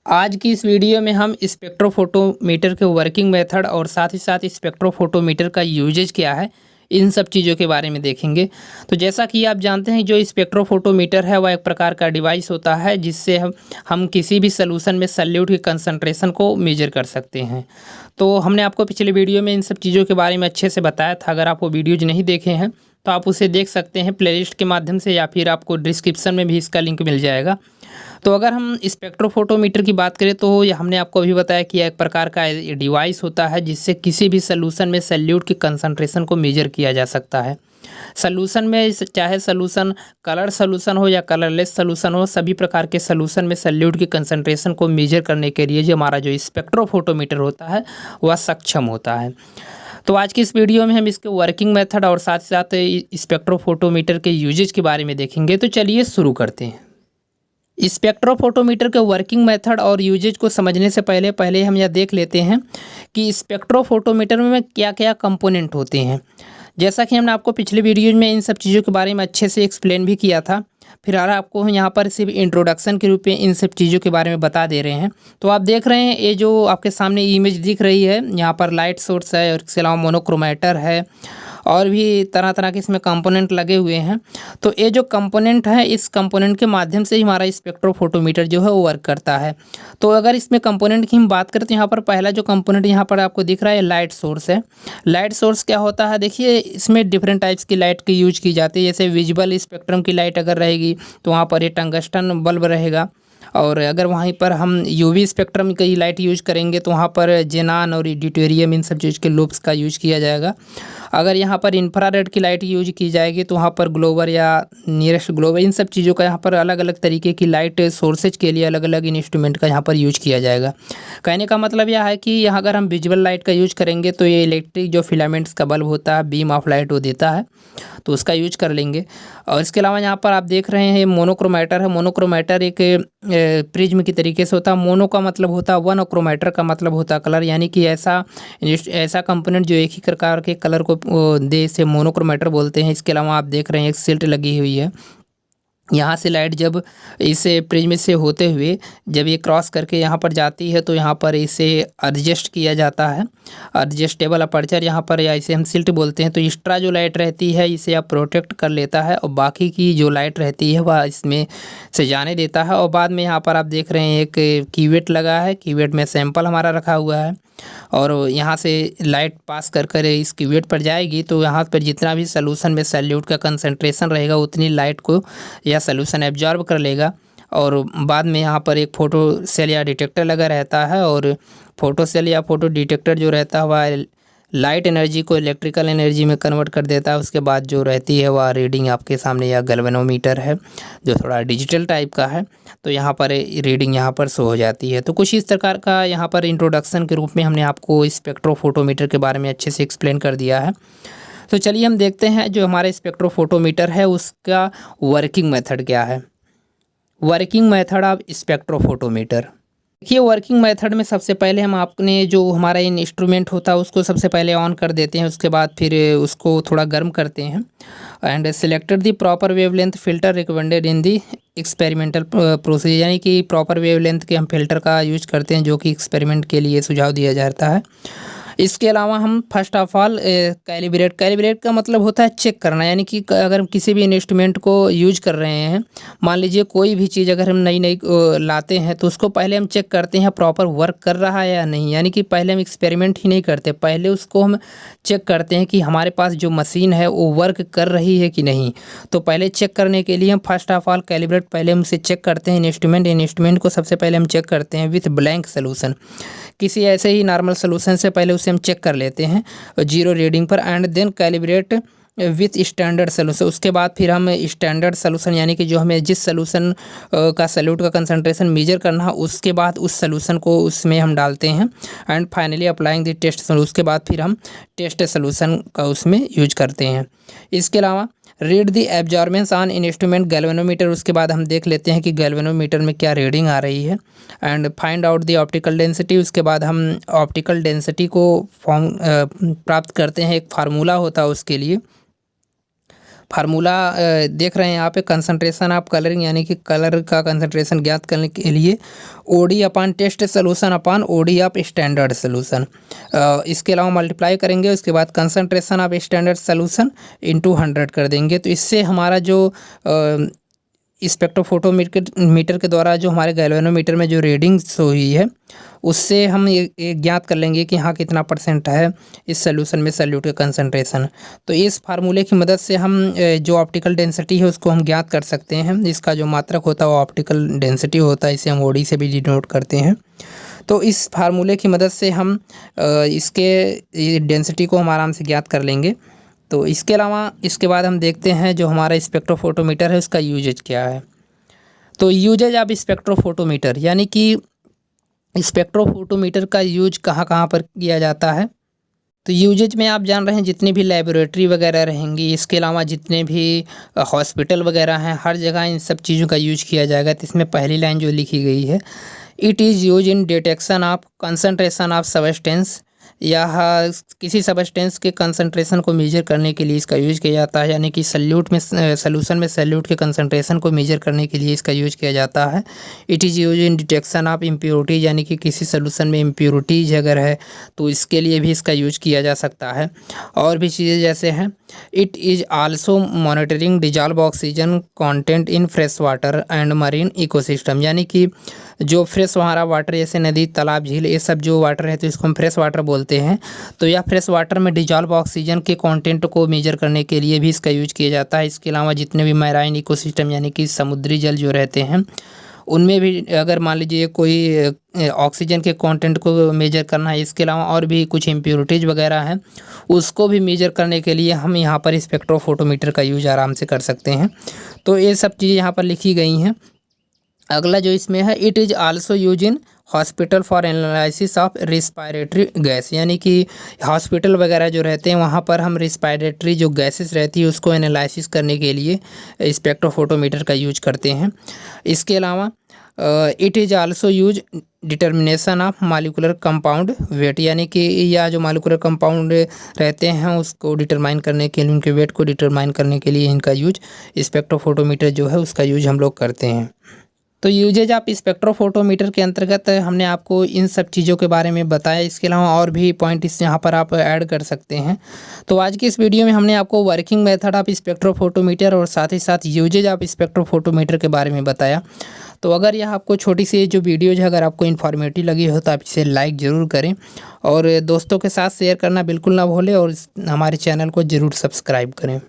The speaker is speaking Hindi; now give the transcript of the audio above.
आज की इस वीडियो में हम स्पेक्ट्रोफोटोमीटर के वर्किंग मेथड और साथ ही साथ स्पेक्ट्रोफोटोमीटर का यूजेज क्या है, इन सब चीज़ों के बारे में देखेंगे। तो जैसा कि आप जानते हैं, जो स्पेक्ट्रोफोटोमीटर है वह एक प्रकार का डिवाइस होता है जिससे हम किसी भी सॉल्यूशन में सॉल्यूट की कंसंट्रेशन को मेजर कर सकते हैं। तो हमने आपको पिछले वीडियो में इन सब चीज़ों के बारे में अच्छे से बताया था। अगर आप वो वीडियोज नहीं देखे हैं तो आप उसे देख सकते हैं प्लेलिस्ट के माध्यम से, या फिर आपको डिस्क्रिप्शन में भी इसका लिंक मिल जाएगा। तो अगर हम स्पेक्ट्रोफोटोमीटर की बात करें तो ये हमने आपको अभी बताया कि यह एक प्रकार का डिवाइस होता है जिससे किसी भी सॉल्यूशन में सॉल्यूट की कंसंट्रेशन को मेजर किया जा सकता है। सॉल्यूशन में चाहे सॉल्यूशन कलर सॉल्यूशन हो या कलरलेस सॉल्यूशन हो, सभी प्रकार के सॉल्यूशन में सॉल्यूट की कंसंट्रेशन को मेजर करने के लिए जो हमारा जो स्पेक्ट्रोफोटोमीटर होता है वह सक्षम होता है। तो आज की इस वीडियो में हम इसके वर्किंग मेथड और साथ साथ स्पेक्ट्रोफोटोमीटर के यूजेज के बारे में देखेंगे। तो चलिए शुरू करते हैं। स्पेक्ट्रोफोटोमीटर के वर्किंग मेथड और यूजेज को समझने से पहले हम यह देख लेते हैं कि स्पेक्ट्रोफोटोमीटर में क्या क्या कंपोनेंट होते हैं। जैसा कि हमने आपको पिछले वीडियो में इन सब चीज़ों के बारे में अच्छे से एक्सप्लेन भी किया था, फिलहाल आपको यहाँ पर सिर्फ इंट्रोडक्शन के रूप में इन सब चीज़ों के बारे में बता दे रहे हैं। तो आप देख रहे हैं ये जो आपके सामने इमेज दिख रही है, यहाँ पर लाइट सोर्स है और इसके अलावा मोनोक्रोमेटर है और भी तरह तरह के इसमें कंपोनेंट लगे हुए हैं। तो ये जो कंपोनेंट है, इस कंपोनेंट के माध्यम से ही हमारा स्पेक्ट्रोफोटोमीटर जो है वो वर्क करता है। तो अगर इसमें कंपोनेंट की हम बात करें तो यहाँ पर पहला जो कंपोनेंट यहाँ पर आपको दिख रहा है लाइट सोर्स है। लाइट सोर्स क्या होता है, देखिए इसमें डिफरेंट टाइप्स की लाइट की यूज की जाती है। जैसे विजिबल स्पेक्ट्रम की लाइट अगर रहेगी तो वहाँ पर ये टंगस्टन बल्ब रहेगा, और अगर वहीं पर हम यूवी स्पेक्ट्रम की लाइट यूज करेंगे तो वहाँ पर जेनान और ड्यूटेरियम इन सब चीज़ के लूप्स का यूज किया जाएगा। अगर यहाँ पर इंफ्रारेड की लाइट यूज की जाएगी तो वहाँ पर ग्लोबल या नियरेस्ट ग्लोबल इन सब चीज़ों का यहाँ पर अलग अलग तरीके की लाइट सोर्सेज के लिए अलग अलग इंस्ट्रूमेंट का यहाँ पर यूज किया जाएगा। कहने का मतलब यह है कि यहाँ अगर हम विजुअल लाइट का यूज करेंगे तो ये इलेक्ट्रिक जो फिलामेंट्स का बल्ब होता है, बीम ऑफ लाइट वो देता है, तो उसका यूज कर लेंगे। और इसके अलावा यहाँ पर आप देख रहे हैं मोनोक्रोमेटर है। मोनोक्रोमेटर एक प्रिज्म की तरीके से होता है। मोनो का मतलब होता है वन और क्रोमेटर का मतलब होता है कलर, यानी कि ऐसा कंपोनेंट जो एक ही प्रकार के कलर को दे, इसे मोनोक्रोमेटर बोलते हैं। इसके अलावा आप देख रहे हैं एक सिल्ट लगी हुई है। यहाँ से लाइट जब इस प्रिज्म से होते हुए जब ये क्रॉस करके यहाँ पर जाती है तो यहाँ पर इसे एडजस्ट किया जाता है, एडजस्टेबल अपर्चर यहाँ पर, या इसे हम सिल्ट बोलते हैं। तो एक्स्ट्रा जो लाइट रहती है इसे आप प्रोटेक्ट कर लेता है और बाकी की जो लाइट रहती है वह इसमें से जाने देता है। और बाद में यहाँ पर आप देख रहे हैं एक कीवेट लगा है, कीवेट में सैंपल हमारा रखा हुआ है और यहाँ से लाइट पास कर इस कीवेट पर जाएगी तो यहाँ पर जितना भी सॉल्यूशन में सॉल्यूट का कंसंट्रेशन रहेगा उतनी लाइट को यह सॉल्यूशन एब्जॉर्ब कर लेगा। और बाद में यहाँ पर एक फोटो सेल या डिटेक्टर लगा रहता है, और फोटो सेल या फोटो डिटेक्टर जो रहता है वह लाइट एनर्जी को इलेक्ट्रिकल एनर्जी में कन्वर्ट कर देता है। उसके बाद जो रहती है वह रीडिंग आपके सामने, या गैल्वेनोमीटर है जो थोड़ा डिजिटल टाइप का है, तो यहाँ पर रीडिंग यहाँ पर शो हो जाती है। तो कुछ इस प्रकार का यहाँ पर इंट्रोडक्शन के रूप में हमने आपको स्पेक्ट्रोफोटोमीटर के बारे में अच्छे से एक्सप्लेन कर दिया है। तो चलिए हम देखते हैं जो हमारा स्पेक्ट्रोफोटोमीटर है उसका वर्किंग मेथड क्या है। Working method of spectrophotometer. देखिए वर्किंग मेथड में सबसे पहले हम आपने जो हमारा इंस्ट्रूमेंट होता है उसको सबसे पहले ऑन कर देते हैं, उसके बाद फिर उसको थोड़ा गर्म करते हैं। And selected the proper wavelength filter recommended in the experimental procedure, यानी कि प्रॉपर वेवलेंथ के हम फिल्टर का यूज करते हैं जो कि एक्सपेरिमेंट के लिए सुझाव दिया जाता है। इसके अलावा हम फर्स्ट ऑफ ऑल कैलिब्रेट का मतलब होता है चेक करना, यानी कि अगर हम किसी भी इंस्ट्रूमेंट को यूज कर रहे हैं, मान लीजिए कोई भी चीज़ अगर हम नई लाते हैं तो उसको पहले हम चेक करते हैं प्रॉपर वर्क कर रहा है या नहीं। यानी कि पहले हम एक्सपेरिमेंट ही नहीं करते, पहले उसको हम चेक करते हैं कि हमारे पास जो मशीन है वो वर्क कर रही है कि नहीं। तो पहले चेक करने के लिए हम फर्स्ट ऑफ ऑल कैलिब्रेट पहले हम उसे चेक करते हैं। इंस्ट्रूमेंट को सबसे पहले हम चेक करते हैं विथ ब्लैंक सोल्यूशन, किसी ऐसे ही नॉर्मल सोल्यूशन से पहले उसे हम चेक कर लेते हैं जीरो रीडिंग पर। And then calibrate with standard solution. उसके बाद फिर हम स्टैंडर्ड सोल्यूशन, यानी कि जो हमें जिस सोल्यूशन का सॉल्यूट का कंसंट्रेशन मेजर करना है उसके बाद उस सोल्यूशन को उसमें हम डालते हैं। And finally applying the test solution, उसके बाद फिर हम टेस्ट सोल्यूशन का उसमें यूज करते हैं। इसके अलावा read the absorbance on instrument galvanometer, उसके बाद हम देख लेते हैं कि गैल्वेनोमीटर में क्या रीडिंग आ रही है। And find out the optical density, उसके बाद हम ऑप्टिकल डेंसिटी को प्राप्त करते हैं, एक फार्मूला होता है उसके लिए। फार्मूला देख रहे हैं यहाँ पे, कंसंट्रेशन ऑफ कलरिंग यानी कि कलर का कंसंट्रेशन ज्ञात करने के लिए OD upon test solution upon OD of standard solution. इसके अलावा मल्टीप्लाई करेंगे, उसके बाद concentration of standard solution into 100 कर देंगे। तो इससे हमारा जो स्पेक्ट्रोफोटोमीटर के द्वारा जो हमारे गैल्वेनोमीटर में जो रीडिंग्स हुई है उससे हम ये ज्ञात कर लेंगे कि हाँ कितना % है इस सोल्यूशन में सॉल्यूट का कंसंट्रेशन। तो इस फार्मूले की मदद से हम जो ऑप्टिकल डेंसिटी है उसको हम ज्ञात कर सकते हैं। इसका जो मात्रक होता है वो ऑप्टिकल डेंसिटी होता है, इसे हम ओडी से भी डिनोट करते हैं। तो इस फार्मूले की मदद से हम इसके डेंसिटी को हम आराम से ज्ञात कर लेंगे। तो इसके अलावा इसके बाद हम देखते हैं जो हमारा स्पेक्ट्रोफोटोमीटर है उसका यूजेज क्या है। तो यूजेज ऑफ स्पेक्ट्रोफोटोमीटर यानी कि स्पेक्ट्रोफोटोमीटर का यूज कहाँ कहाँ पर किया जाता है। तो यूजेज में आप जान रहे हैं जितनी भी लेबोरेटरी वगैरह रहेंगी, इसके अलावा जितने भी हॉस्पिटल वगैरह हैं, हर जगह इन सब चीज़ों का यूज किया जाएगा। तो इसमें पहली लाइन जो लिखी गई है, it is use in detection of concentration of substance, या किसी सबस्टेंस के कंसंट्रेशन को मेजर करने के लिए इसका यूज किया जाता है। यानी कि सोल्यूशन में सॉल्यूट के कंसंट्रेशन को मेजर करने के लिए इसका यूज किया जाता है। It is use in detection of impurities, यानी कि किसी सोल्यूशन में इम्प्योरिटीज अगर है तो इसके लिए भी इसका यूज किया जा सकता है। और भी चीज़ें जैसे हैं, it is also monitoring dissolve oxygen content in fresh water and marine ecosystem, यानी कि जो फ्रेश हमारा वाटर जैसे नदी, तालाब, झील, ये सब जो वाटर है तो इसको हम फ्रेश वाटर बोलते हैं। तो यह फ्रेश वाटर में डिजॉल्व ऑक्सीजन के कंटेंट को मेजर करने के लिए भी इसका यूज किया जाता है। इसके अलावा जितने भी मैराइन इकोसिस्टम यानी कि समुद्री जल जो रहते हैं उनमें भी अगर मान लीजिए कोई ऑक्सीजन के कंटेंट को मेजर करना है, इसके अलावा और भी कुछ इम्प्योरिटीज वगैरह हैं उसको भी मेजर करने के लिए हम यहाँ पर स्पेक्ट्रोफोटोमीटर का यूज आराम से कर सकते हैं। तो ये सब चीज़ें यहाँ पर लिखी गई हैं। अगला जो इसमें है, it is also use in hospital for analysis of respiratory gas, यानी कि हॉस्पिटल वगैरह जो रहते हैं वहाँ पर हम रिस्पायरेटरी जो गैसेस रहती है उसको एनालिसिस करने के लिए स्पेक्ट्रोफोटोमीटर का यूज करते हैं। इसके अलावा it is also use determination of molecular compound weight, यानी कि या जो मॉलिक्यूलर कंपाउंड रहते हैं उसको डिटरमाइन करने के लिए, उनके वेट को डिटरमाइन करने के लिए इनका यूज स्पेक्ट्रोफोटोमीटर जो है उसका यूज हम लोग करते हैं। तो यूजेज ऑफ स्पेक्ट्रोफोटोमीटर के अंतर्गत हमने आपको इन सब चीज़ों के बारे में बताया। इसके अलावा और भी पॉइंट इस यहाँ पर आप ऐड कर सकते हैं। तो आज की इस वीडियो में हमने आपको वर्किंग मेथड ऑफ स्पेक्ट्रोफोटोमीटर और साथ ही साथ यूजेज ऑफ स्पेक्ट्रोफोटोमीटर के बारे में बताया। तो अगर यह आपको छोटी सी जो वीडियो है अगर आपको इन्फॉर्मेटिव लगी हो तो आप इसे लाइक ज़रूर करें और दोस्तों के साथ शेयर करना बिल्कुल ना भूलें और हमारे चैनल को ज़रूर सब्सक्राइब करें।